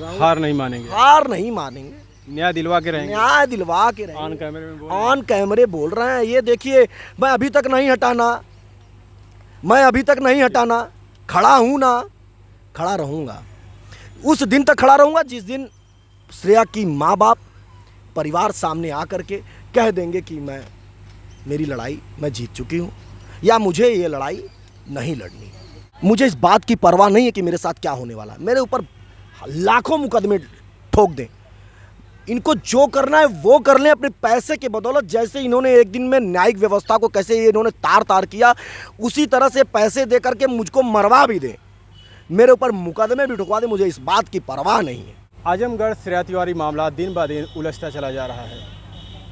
रहा हूँ, हार नहीं मानेंगे, हार नहीं मानेंगे, न्याय दिलवा के रहेंगे। न्याय दिलवा के रहेंगे। ऑन कैमरे में ऑन कैमरे बोल रहे हैं। ये देखिए, मैं अभी तक नहीं हटाना, मैं अभी तक नहीं हटाना, खड़ा हूं ना, खड़ा रहूंगा। उस दिन तक खड़ा रहूंगा जिस दिन श्रेया की माँ बाप परिवार सामने आकर के कह देंगे कि मेरी लड़ाई मैं जीत चुकी हूँ, या मुझे ये लड़ाई नहीं लड़नी। मुझे इस बात की परवाह नहीं है कि मेरे साथ क्या होने वाला है। मेरे ऊपर लाखों मुकदमे ठोक दें, इनको जो करना है वो कर लें अपने पैसे के बदौलत। जैसे इन्होंने एक दिन में न्यायिक व्यवस्था को कैसे ये इन्होंने तार तार किया, उसी तरह से पैसे दे करके मुझको मरवा भी दें, मेरे ऊपर मुकदमे भी ठुकवा दें, मुझे इस बात की परवाह नहीं है। आजमगढ़ श्रेया तिवारी मामला दिन ब दिन उलझता चला जा रहा है।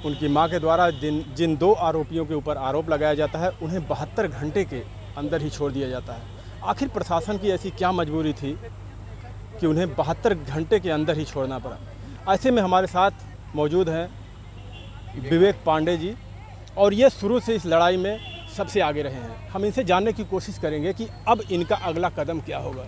उनकी मां के द्वारा जिन 2 आरोपियों के ऊपर आरोप लगाया जाता है, उन्हें 72 घंटे के अंदर ही छोड़ दिया जाता है। आखिर प्रशासन की ऐसी क्या मजबूरी थी कि उन्हें 72 घंटे के अंदर ही छोड़ना पड़ा। ऐसे में हमारे साथ मौजूद हैं विवेक पांडे जी, और ये शुरू से इस लड़ाई में सबसे आगे रहे हैं। हम इनसे जानने की कोशिश करेंगे कि अब इनका अगला कदम क्या होगा।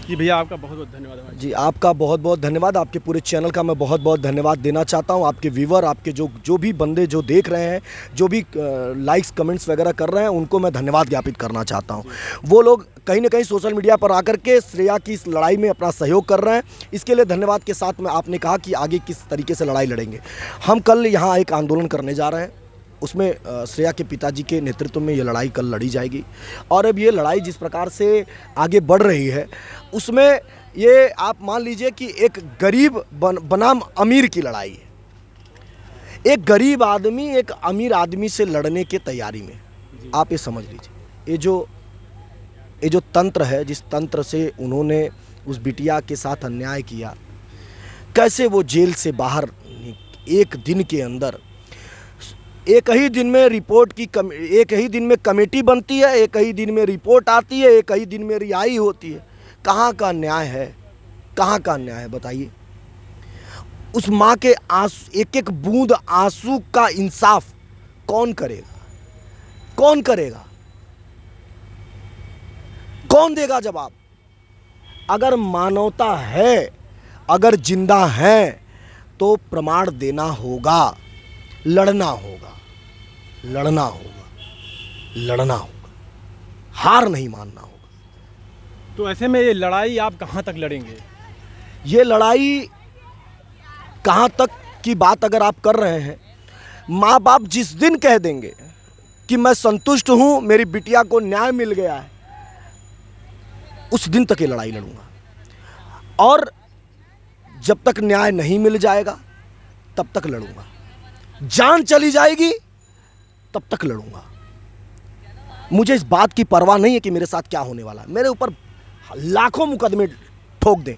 जी भैया, आपका बहुत बहुत धन्यवाद। जी, आपका बहुत बहुत धन्यवाद। आपके पूरे चैनल का मैं बहुत बहुत धन्यवाद देना चाहता हूं। आपके व्यूवर, आपके जो भी बंदे जो देख रहे हैं, जो भी लाइक्स कमेंट्स वगैरह कर रहे हैं, उनको मैं धन्यवाद ज्ञापित करना चाहता हूं। वो लोग कहीं ना कहीं सोशल मीडिया पर आकर के श्रेया की इस लड़ाई में अपना सहयोग कर रहे हैं। इसके लिए धन्यवाद के साथ में आपने कहा कि आगे किस तरीके से लड़ाई लड़ेंगे। हम कल यहाँ एक आंदोलन करने जा रहे हैं, उसमें श्रेया के पिताजी के नेतृत्व में ये लड़ाई कल लड़ी जाएगी। और अब ये लड़ाई जिस प्रकार से आगे बढ़ रही है, उसमें ये आप मान लीजिए कि एक गरीब बनाम अमीर की लड़ाई है। एक गरीब आदमी एक अमीर आदमी से लड़ने के तैयारी में, आप ये समझ लीजिए। ये जो तंत्र है, जिस तंत्र से उन्होंने उस बिटिया के साथ अन्याय किया, कैसे वो जेल से बाहर एक दिन के अंदर, एक ही दिन में एक ही दिन में कमेटी बनती है, एक ही दिन में रिपोर्ट आती है, एक ही दिन में रिहाई होती है। कहाँ का न्याय है, कहाँ का न्याय है बताइए। उस माँ के आंसू, एक एक बूंद आंसू का इंसाफ कौन करेगा, कौन करेगा, कौन देगा जवाब। अगर मानवता है, अगर जिंदा है, तो प्रमाण देना होगा, लड़ना होगा, लड़ना होगा, लड़ना होगा, हार नहीं मानना होगा। तो ऐसे में ये लड़ाई आप कहाँ तक लड़ेंगे? ये लड़ाई कहाँ तक की बात अगर आप कर रहे हैं, माँ बाप जिस दिन कह देंगे कि मैं संतुष्ट हूँ, मेरी बिटिया को न्याय मिल गया है, उस दिन तक ये लड़ाई लड़ूंगा। और जब तक न्याय नहीं मिल जाएगा तब तक लड़ूंगा। जान चली जाएगी तब तक लड़ूंगा। मुझे इस बात की परवाह नहीं है कि मेरे साथ क्या होने वाला है। मेरे ऊपर लाखों मुकदमे ठोक दें,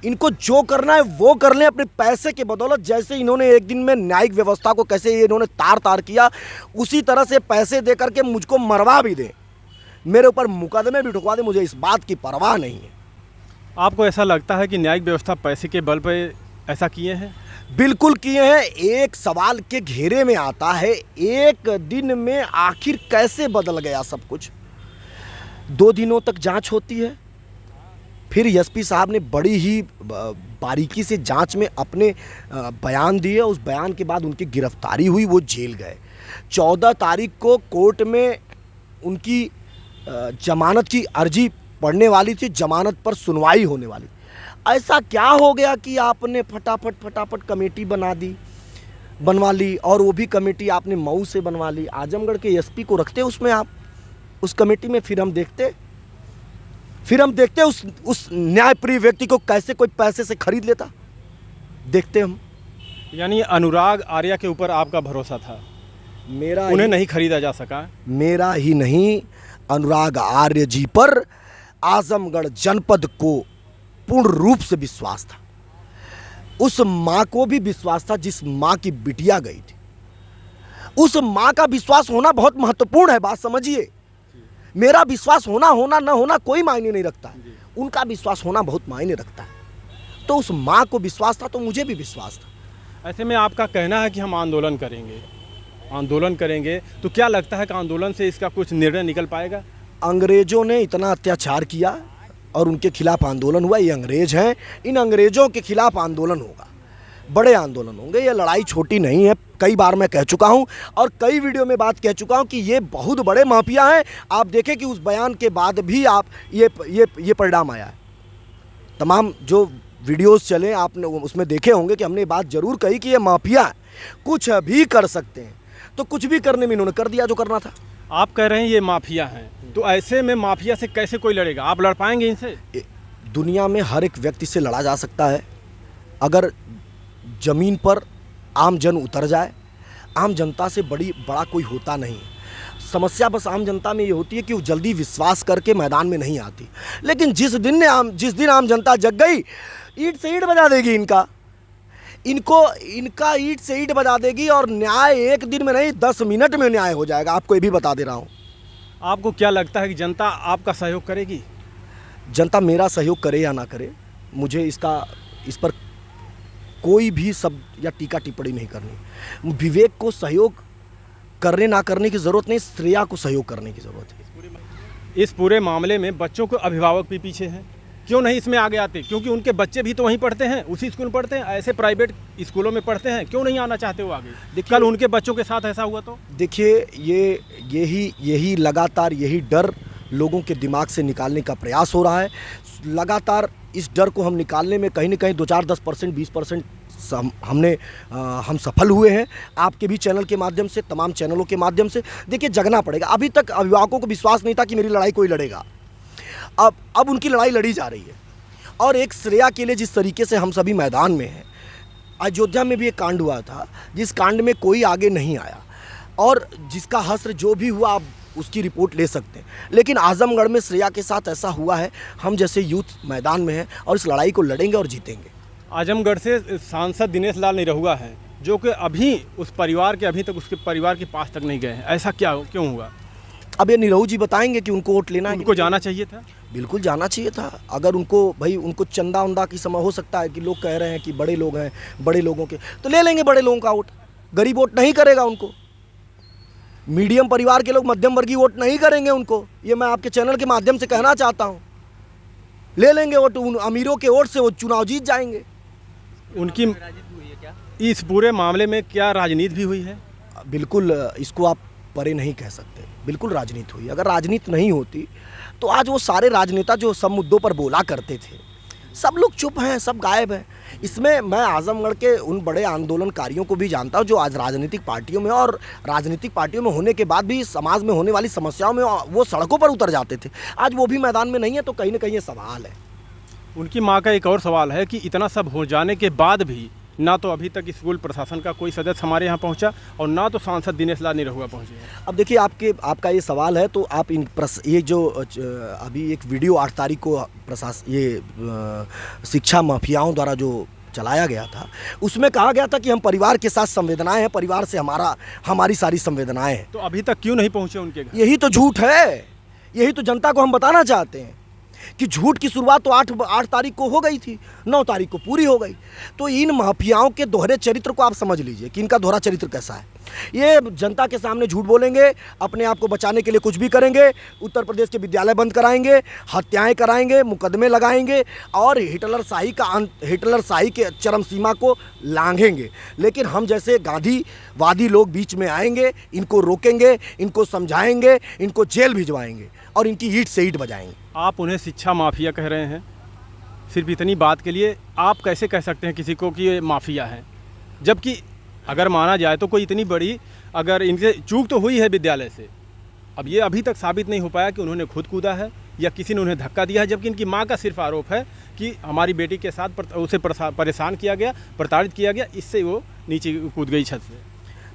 इनको जो करना है वो कर लें अपने पैसे के बदौलत। जैसे इन्होंने एक दिन में न्यायिक व्यवस्था को कैसे ये इन्होंने तार तार किया, उसी तरह से पैसे दे करके मुझको मरवा भी दें, मेरे ऊपर मुकदमे भी ठुकवा दें, मुझे इस बात की परवाह नहीं है। आपको ऐसा लगता है कि न्यायिक व्यवस्था पैसे के बल पर ऐसा किए हैं? बिल्कुल किए हैं। एक सवाल के घेरे में आता है, एक दिन में आखिर कैसे बदल गया सब कुछ। 2 दिनों तक जांच होती है, फिर एसपी साहब ने बड़ी ही बारीकी से जांच में अपने बयान दिए। उस बयान के बाद उनकी गिरफ्तारी हुई, वो जेल गए। 14 तारीख को कोर्ट में उनकी जमानत की अर्जी पड़ने वाली थी, जमानत पर सुनवाई होने वाली। ऐसा क्या हो गया कि आपने फटाफट कमेटी बनवा ली, और वो भी कमेटी आपने मऊ से बनवा ली। आजमगढ़ के एसपी को रखते उसमें, आप उस कमेटी में, फिर हम देखते उस न्यायप्रिय व्यक्ति को कैसे कोई पैसे से खरीद लेता, देखते हम। यानी अनुराग आर्या के ऊपर आपका भरोसा था, उन्हें नहीं खरीदा जा सका। मेरा ही नहीं, अनुराग आर्य जी पर आजमगढ़ जनपद को पूर्ण रूप से विश्वास था। उस मां को भी विश्वास था जिस मां की बिटिया गई थी। उस मां का विश्वास होना बहुत महत्वपूर्ण है, बात समझिए। मेरा विश्वास होना न होना कोई मायने नहीं रखता, उनका विश्वास होना बहुत मायने रखता है। तो उस मां को विश्वास था, तो मुझे भी विश्वास था। ऐसे में आपका कहना है कि हम आंदोलन करेंगे, तो क्या लगता है कि आंदोलन से इसका कुछ निर्णय निकल पाएगा? अंग्रेजों ने इतना अत्याचार किया, और उनके खिलाफ आंदोलन हुआ। ये अंग्रेज हैं, इन अंग्रेज़ों के खिलाफ आंदोलन होगा, बड़े आंदोलन होंगे। ये लड़ाई छोटी नहीं है, कई बार मैं कह चुका हूं और कई वीडियो में बात कह चुका हूं कि ये बहुत बड़े माफिया हैं। आप देखें कि उस बयान के बाद भी आप ये परिणाम आया है। तमाम जो वीडियोस चले आपने उसमें देखे होंगे कि हमने ये बात ज़रूर कही कि ये माफिया है, कुछ भी कर सकते हैं। तो कुछ भी करने में इन्होंने कर दिया जो करना था। आप कह रहे हैं ये माफिया हैं, तो ऐसे में माफिया से कैसे कोई लड़ेगा? आप लड़ पाएंगे इनसे? दुनिया में हर एक व्यक्ति से लड़ा जा सकता है अगर ज़मीन पर आम जन उतर जाए। आम जनता से बड़ा कोई होता नहीं है। समस्या बस आम जनता में ये होती है कि वो जल्दी विश्वास करके मैदान में नहीं आती। लेकिन जिस दिन आम जनता जग गई, ईंट से ईंट बजा देगी इनका ईंट से ईंट बजा देगी और न्याय एक दिन में नहीं 10 मिनट में न्याय हो जाएगा। आपको ये भी बता दे रहा हूँ। आपको क्या लगता है कि जनता आपका सहयोग करेगी? जनता मेरा सहयोग करे या ना करे, मुझे इस पर कोई भी शब्द या टीका टिप्पणी नहीं करनी। विवेक को सहयोग करने ना करने की ज़रूरत नहीं, श्रेया को सहयोग करने की ज़रूरत है। इस पूरे मामले में बच्चों के अभिभावक भी पीछे हैं। क्यों नहीं इसमें आगे आते? क्योंकि उनके बच्चे भी तो वहीं पढ़ते हैं, उसी स्कूल में पढ़ते हैं, ऐसे प्राइवेट स्कूलों में पढ़ते हैं। क्यों नहीं आना चाहते हो आगे? कल उनके बच्चों के साथ ऐसा हुआ तो देखिए, यही लगातार यही डर लोगों के दिमाग से निकालने का प्रयास हो रहा है। लगातार इस डर को हम निकालने में कहीं ना कहीं 2-4-10%, 20% हम सफल हुए हैं। आपके भी चैनल के माध्यम से, तमाम चैनलों के माध्यम से। देखिए, जगना पड़ेगा। अभी तक अभिभावकों को विश्वास नहीं था कि मेरी लड़ाई कोई लड़ेगा। अब उनकी लड़ाई लड़ी जा रही है। और एक श्रेया के लिए जिस तरीके से हम सभी मैदान में हैं, अयोध्या में भी एक कांड हुआ था जिस कांड में कोई आगे नहीं आया और जिसका हश्र जो भी हुआ आप उसकी रिपोर्ट ले सकते हैं। लेकिन आजमगढ़ में श्रेया के साथ ऐसा हुआ है। हम जैसे यूथ मैदान में हैं और इस लड़ाई को लड़ेंगे और जीतेंगे। आजमगढ़ से सांसद दिनेश लाल निरहुआ हैं, जो कि अभी तक उसके परिवार के पास तक नहीं गए हैं। ऐसा क्यों हुआ? अब ये निरहू जी बताएंगे कि उनको वोट लेना है। उनको जाना चाहिए था। बिल्कुल जाना चाहिए था। अगर उनको चंदा उंदा की समय हो सकता है कि लोग कह रहे हैं कि बड़े लोग हैं, बड़े लोगों के तो ले लेंगे बड़े लोगों का वोट। गरीब वोट नहीं करेगा उनको। मीडियम परिवार के लोग मध्यम वर्गीय वोट नहीं करेंगे उनको। ये मैं आपके चैनल के माध्यम से कहना चाहता हूँ। ले लेंगे वोट, उन अमीरों के वोट से वो चुनाव जीत जाएंगे। उनकी इस पूरे मामले में क्या राजनीति भी हुई है? बिल्कुल, इसको आप परे नहीं कह सकते। बिल्कुल राजनीति हुई। अगर राजनीति नहीं होती तो आज वो सारे राजनेता जो सब मुद्दों पर बोला करते थे, सब लोग चुप हैं, सब गायब हैं। इसमें मैं आजमगढ़ के उन बड़े आंदोलनकारियों को भी जानता हूं जो आज राजनीतिक पार्टियों में और राजनीतिक पार्टियों में होने के बाद भी समाज में होने वाली समस्याओं में वो सड़कों पर उतर जाते थे। आज वो भी मैदान में नहीं है, तो कहीं ना कहीं ये सवाल है। उनकी मां का एक और सवाल है कि इतना सब हो जाने के बाद भी ना तो अभी तक स्कूल प्रशासन का कोई सदस्य हमारे यहाँ पहुँचा और ना तो सांसद दिनेश लाल निरहुआ पहुँचे। अब देखिए, आपका ये सवाल है तो आप ये जो अभी एक वीडियो 8 तारीख को शिक्षा माफियाओं द्वारा जो चलाया गया था, उसमें कहा गया था कि हम परिवार के साथ संवेदनाएं हैं, परिवार से हमारी सारी संवेदनाएं हैं। तो अभी तक क्यों नहीं पहुँचे उनके घर? यही तो झूठ है। यही तो जनता को हम बताना चाहते हैं कि झूठ की शुरुआत तो 8 तारीख को हो गई थी, 9 तारीख को पूरी हो गई। तो इन माफियाओं के दोहरे चरित्र को आप समझ लीजिए कि इनका दोहरा चरित्र कैसा है। ये जनता के सामने झूठ बोलेंगे, अपने आप को बचाने के लिए कुछ भी करेंगे। उत्तर प्रदेश के विद्यालय बंद कराएंगे, हत्याएं कराएंगे, मुकदमे लगाएंगे और हिटलर शाही के चरम सीमा को लांघेंगे। लेकिन हम जैसे गांधीवादी लोग बीच में आएंगे, इनको रोकेंगे, इनको समझाएंगे, इनको जेल भिजवाएंगे और इनकी ईंट से ईंट बजाएंगे। आप उन्हें शिक्षा माफिया कह रहे हैं। सिर्फ इतनी बात के लिए आप कैसे कह सकते हैं किसी को कि ये माफिया है, जबकि अगर माना जाए तो कोई इतनी बड़ी अगर इनसे चूक तो हुई है विद्यालय से, अब ये अभी तक साबित नहीं हो पाया कि उन्होंने खुद कूदा है या किसी ने उन्हें धक्का दिया है। जबकि इनकी मां का सिर्फ आरोप है कि हमारी बेटी के साथ उसे परेशान किया गया, प्रताड़ित किया गया, इससे वो नीचे कूद गई छत से।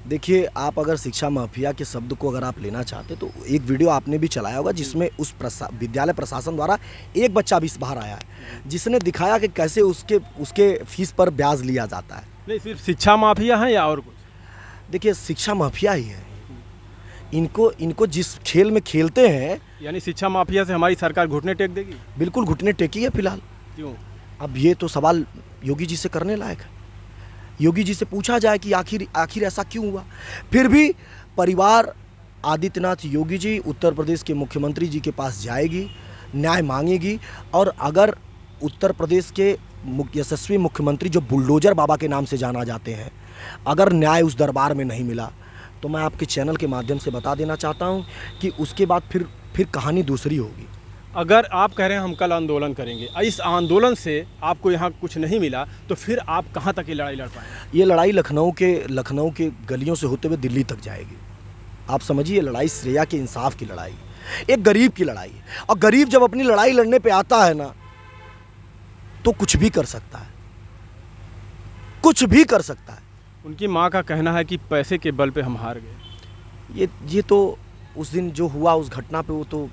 देखिए, आप अगर शिक्षा माफिया के शब्द को अगर आप लेना चाहते तो एक वीडियो आपने भी चलाया होगा जिसमें उस विद्यालय प्रशासन द्वारा एक बच्चा भी बाहर आया है जिसने दिखाया कि कैसे उसके फीस पर ब्याज लिया जाता है। नहीं, सिर्फ शिक्षा माफिया है या और कुछ? देखिए, शिक्षा माफिया ही है। इनको जिस खेल में खेलते हैं, यानी शिक्षा माफिया से हमारी सरकार घुटने टेक देगी? बिल्कुल घुटने टेकी है फिलहाल। क्यों? अब ये तो सवाल योगी जी से करने लायक है। योगी जी से पूछा जाए कि आखिर ऐसा क्यों हुआ। फिर भी परिवार आदित्यनाथ योगी जी उत्तर प्रदेश के मुख्यमंत्री जी के पास जाएगी, न्याय मांगेगी। और अगर उत्तर प्रदेश के यशस्वी मुख्यमंत्री जो बुलडोजर बाबा के नाम से जाना जाते हैं, अगर न्याय उस दरबार में नहीं मिला तो मैं आपके चैनल के माध्यम से बता देना चाहता हूं कि उसके बाद फिर कहानी दूसरी होगी। अगर आप कह रहे हैं हम कल आंदोलन करेंगे, इस आंदोलन से आपको यहाँ कुछ नहीं मिला तो फिर आप कहाँ तक ये लड़ाई लड़ पाएंगे? ये लड़ाई लखनऊ के गलियों से होते हुए दिल्ली तक जाएगी। आप समझिए, लड़ाई श्रेया के इंसाफ की लड़ाई, एक गरीब की लड़ाई है। और गरीब जब अपनी लड़ाई लड़ने पे आता है ना, तो कुछ भी कर सकता है, कुछ भी कर सकता है। उनकी माँ का कहना है कि पैसे के बल पे हम हार गए। ये तो उस दिन जो हुआ उस घटना पे, वो तो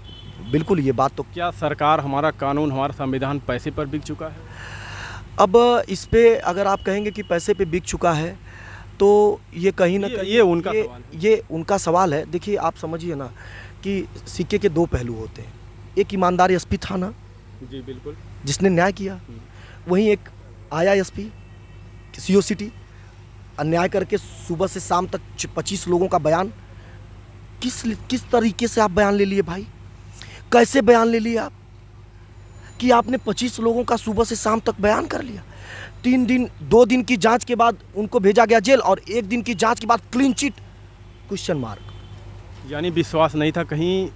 बिल्कुल ये बात तो। क्या सरकार, हमारा कानून, हमारा संविधान पैसे पर बिक चुका है? अब इस पे अगर आप कहेंगे कि पैसे पे बिक चुका है तो ये कहीं ना कहीं ये उनका सवाल है। ये उनका सवाल है। देखिए, आप समझिए ना कि सिक्के के दो पहलू होते हैं। एक ईमानदार एसपी था ना, जी बिल्कुल, जिसने न्याय किया। वहीं एक आया एसपी सीओ सिटी, अन्याय करके सुबह से शाम तक 25 लोगों का बयान। किस तरीके से आप बयान ले लिए भाई? कैसे बयान ले लिए आप कि आपने 25 लोगों का सुबह से शाम तक बयान कर लिया? 2 दिन की जांच के बाद उनको भेजा गया जेल, और 1 दिन की जांच के बाद क्लीन चिट, क्वेश्चन मार्क। यानी विश्वास नहीं था, कहीं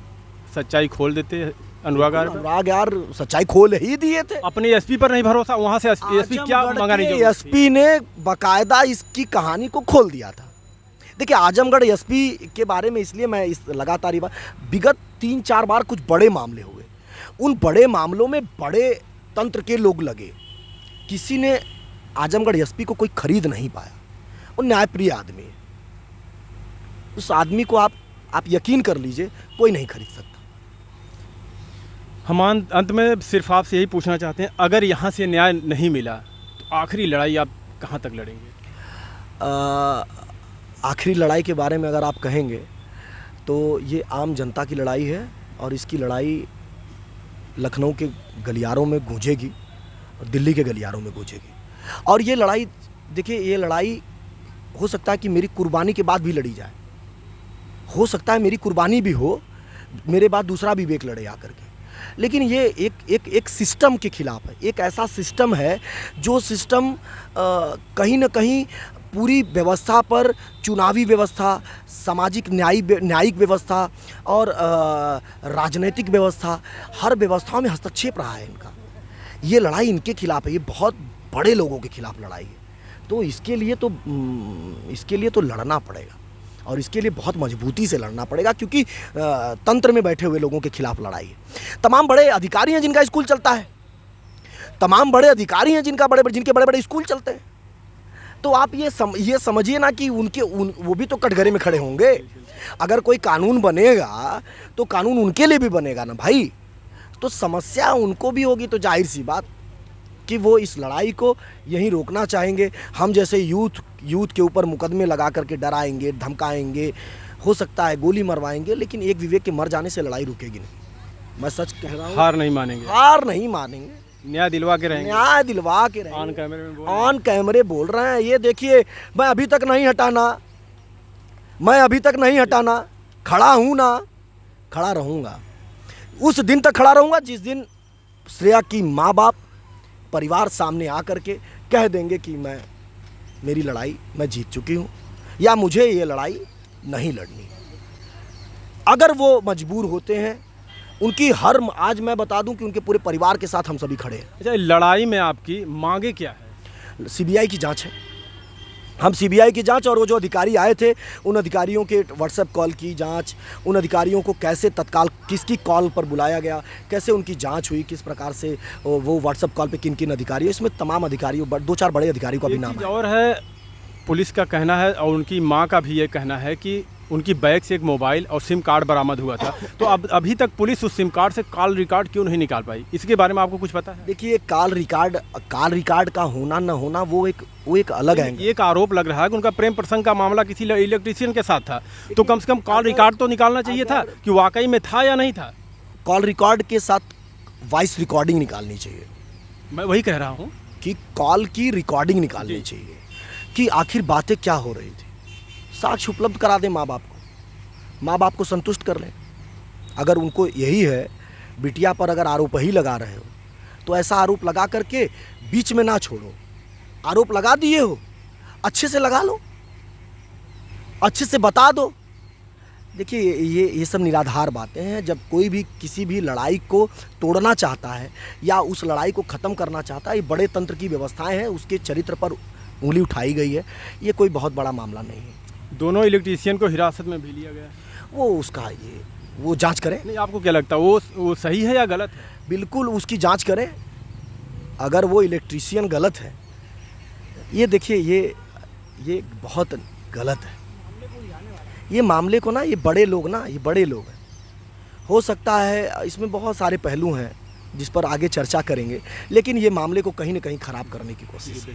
सच्चाई खोल देते अनुराग यार, सच्चाई खोल ही दिए थे। अपने एसपी पर नहीं भरोसा, वहां से एसपी क्या मंगा नहीं? एसपी ने बाकायदा इसकी कहानी को खोल दिया था। देखिए, आजमगढ़ एसपी के बारे में इसलिए मैं लगातार ही विगत 3-4 बार कुछ बड़े मामले हुए। उन बड़े मामलों में बड़े तंत्र के लोग लगे, किसी ने आजमगढ़ एसपी को कोई खरीद नहीं पाया। वो न्यायप्रिय आदमी है, उस आदमी को आप यकीन कर लीजिए कोई नहीं खरीद सकता। हम अंत में सिर्फ आपसे यही पूछना चाहते हैं, अगर यहाँ से न्याय नहीं मिला तो आखिरी लड़ाई आप कहाँ तक लड़ेंगे? आखिरी लड़ाई के बारे में अगर आप कहेंगे तो ये आम जनता की लड़ाई है, और इसकी लड़ाई लखनऊ के गलियारों में गूंजेगी और दिल्ली के गलियारों में गूंजेगी। और ये लड़ाई, देखिए, ये लड़ाई हो सकता है कि मेरी कुर्बानी के बाद भी लड़ी जाए, हो सकता है मेरी कुर्बानी भी हो, मेरे बाद दूसरा विवेक लड़े आकर के। लेकिन ये एक सिस्टम के खिलाफ है। एक ऐसा सिस्टम है जो सिस्टम कहीं ना कहीं पूरी व्यवस्था पर, चुनावी व्यवस्था, सामाजिक न्यायिक व्यवस्था और राजनीतिक व्यवस्था, हर व्यवस्थाओं में हस्तक्षेप रहा है इनका। ये लड़ाई इनके खिलाफ है, ये बहुत बड़े लोगों के खिलाफ लड़ाई है। तो इसके लिए तो लड़ना पड़ेगा, और इसके लिए बहुत मजबूती से लड़ना पड़ेगा, क्योंकि तंत्र में बैठे हुए लोगों के खिलाफ लड़ाई है। तमाम बड़े अधिकारी हैं जिनका स्कूल चलता है, तमाम बड़े अधिकारी हैं जिनके बड़े बड़े स्कूल चलते हैं। तो आप ये समझिए ना कि वो भी तो कटघरे में खड़े होंगे। अगर कोई कानून बनेगा तो कानून उनके लिए भी बनेगा ना भाई। तो समस्या उनको भी होगी, तो जाहिर सी बात कि वो इस लड़ाई को यहीं रोकना चाहेंगे। हम जैसे यूथ के ऊपर मुकदमे लगा करके डराएंगे, धमकाएंगे, हो सकता है गोली मरवाएंगे, लेकिन एक विवेक के मर जाने से लड़ाई रुकेगी नहीं। मैं सच कह रहा हूँ, हार नहीं मानेंगे, हार नहीं मानेंगे, न्याय दिलवा के रहेंगे, न्याय दिलवा के रहेंगे। ऑन कैमरे में ऑन कैमरे बोल रहे हैं। ये देखिए, मैं अभी तक नहीं हटाना, खड़ा हूँ ना, खड़ा रहूँगा। उस दिन तक खड़ा रहूँगा जिस दिन श्रेया की माँ बाप, परिवार सामने आकर के कह देंगे कि मेरी लड़ाई मैं जीत चुकी हूँ, या मुझे ये लड़ाई नहीं लड़नी। अगर वो मजबूर होते हैं, आज मैं बता दूं कि उनके पूरे परिवार के साथ हम सभी खड़े हैं। अच्छा, लड़ाई में आपकी मांगे क्या है? सीबीआई की जांच है। हम सीबीआई की जांच, और वो जो अधिकारी आए थे उन अधिकारियों के व्हाट्सएप कॉल की जांच, उन अधिकारियों को कैसे तत्काल किसकी कॉल पर बुलाया गया, कैसे उनकी जांच हुई, किस प्रकार से वो व्हाट्सएप कॉल पे किन किन अधिकारियों, इसमें तमाम अधिकारियों, 2-4 बड़े अधिकारियों का भी नाम है। और है, पुलिस का कहना है और उनकी मां का भी ये कहना है कि उनकी बैग से एक मोबाइल और सिम कार्ड बरामद हुआ था। तो अब अभी तक पुलिस उस सिम कार्ड से कॉल रिकॉर्ड क्यों नहीं निकाल पाई? इसके बारे में आपको कुछ पता है? देखिए, कॉल रिकॉर्ड का होना ना होना वो एक अलग है। एक आरोप लग रहा है कि उनका प्रेम प्रसंग का मामला किसी इलेक्ट्रीशियन के साथ था, तो कम से कम कॉल रिकॉर्ड तो निकालना चाहिए था कि वाकई में था या नहीं था। कॉल रिकॉर्ड के साथ वॉइस रिकॉर्डिंग निकालनी चाहिए। मैं वही कह रहा हूँ कि कॉल की रिकॉर्डिंग निकालनी चाहिए कि आखिर बातें क्या हो रही थी। साक्ष्य उपलब्ध करा दें, माँ बाप को संतुष्ट कर लें। अगर उनको यही है, बिटिया पर अगर आरोप ही लगा रहे हो तो ऐसा आरोप लगा करके बीच में ना छोड़ो। आरोप लगा दिए हो, अच्छे से लगा लो, अच्छे से बता दो। देखिए ये सब निराधार बातें हैं। जब कोई भी किसी भी लड़ाई को तोड़ना चाहता है या उस लड़ाई को ख़त्म करना चाहता है, ये बड़े तंत्र की व्यवस्थाएं हैं, उसके चरित्र पर उंगली उठाई गई है। ये कोई बहुत बड़ा मामला नहीं है। दोनों इलेक्ट्रीशियन को हिरासत में भी लिया गया है। वो उसका वो जांच करें। नहीं, आपको क्या लगता है वो सही है या गलत है? बिल्कुल उसकी जांच करें। अगर वो इलेक्ट्रीशियन गलत है, ये देखिए ये बहुत गलत है। ये मामले को ना ये बड़े लोग हैं। हो सकता है इसमें बहुत सारे पहलू हैं जिस पर आगे चर्चा करेंगे, लेकिन ये मामले को कहीं ना कहीं ख़राब करने की कोशिश है।